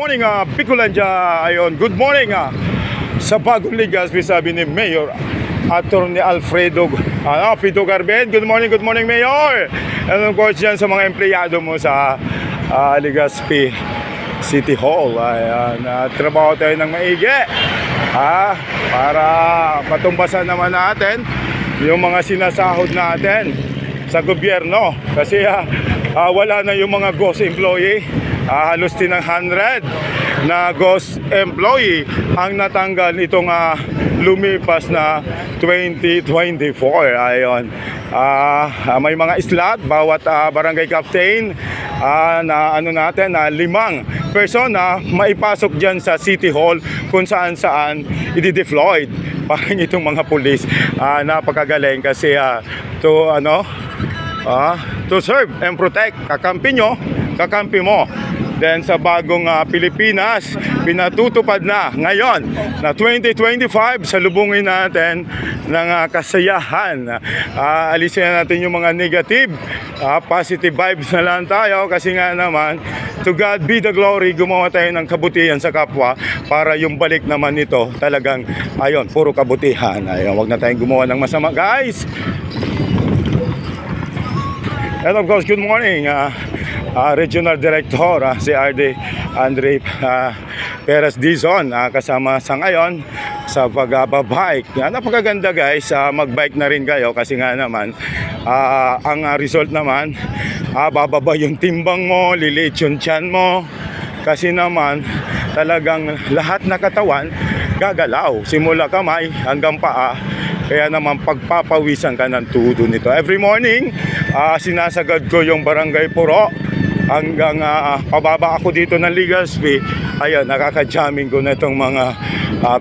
Morning, Bicolandia. Ayon, good morning sa bagong Legazpi, sabi ni Mayor Attorney Alfredo Pito Garbed. Good morning, Mayor. And of course dyan sa mga empleyado mo sa Legazpi City Hall. Ayan, trabaho tayo ng maigi para matumbasan naman natin yung mga sinasahod natin sa gobyerno. Kasi wala na yung mga ghost employee. Halos 100 na ghost employee ang natanggal itong lumipas na 2024. Ayon. May mga slot bawat barangay captain na natin 5 persona maipasok diyan sa City Hall kung saan i-deployed. Parang itong mga pulis napakagaling kasi to serve and protect. Kakampi mo. Then sa bagong Pilipinas, pinatutupad na ngayon na 2025, salubungin natin ng kasayahan. Alisin natin yung mga negative, positive vibes na lang tayo kasi nga naman, to God be the glory, gumawa tayo ng kabutihan sa kapwa para yung balik naman nito talagang, puro kabutihan. Wag na tayong gumawa ng masama, guys. And of course, good morning, Regional Director si RD Andre Perez Dizon, kasama sa ngayon sa pagbabike. Napakaganda, guys, magbike na rin kayo kasi nga naman ang result naman bababa yung timbang mo, liliit yung tiyan mo kasi naman talagang lahat na katawan gagalaw simula kamay hanggang paa. Kaya naman pagpapawisan ka ng tudo nito. Every morning, sinasagad ko yung Barangay Puro hanggang pababa ako dito ng Legazpi. Ayan, nakaka-jamming ko na itong mga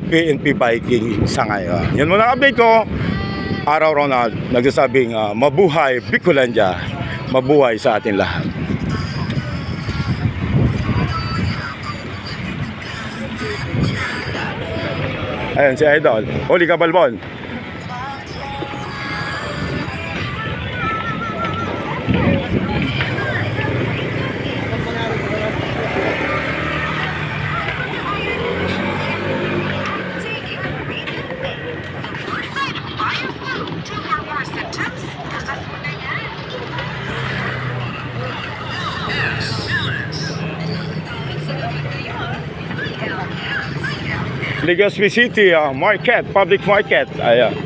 PNP biking sa ngayon. Yan muna ang update ko. Araw Ronald, nagsasabing mabuhay Bicolandia, mabuhay sa atin lahat. Ayan si Idol. Huli ka, Balbon. Legazpi City Market, public market. Ayan.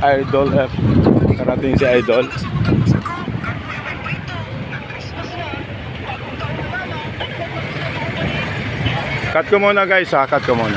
Idol F. Karating si Idol. Cut ko muna, guys, cut ko muna.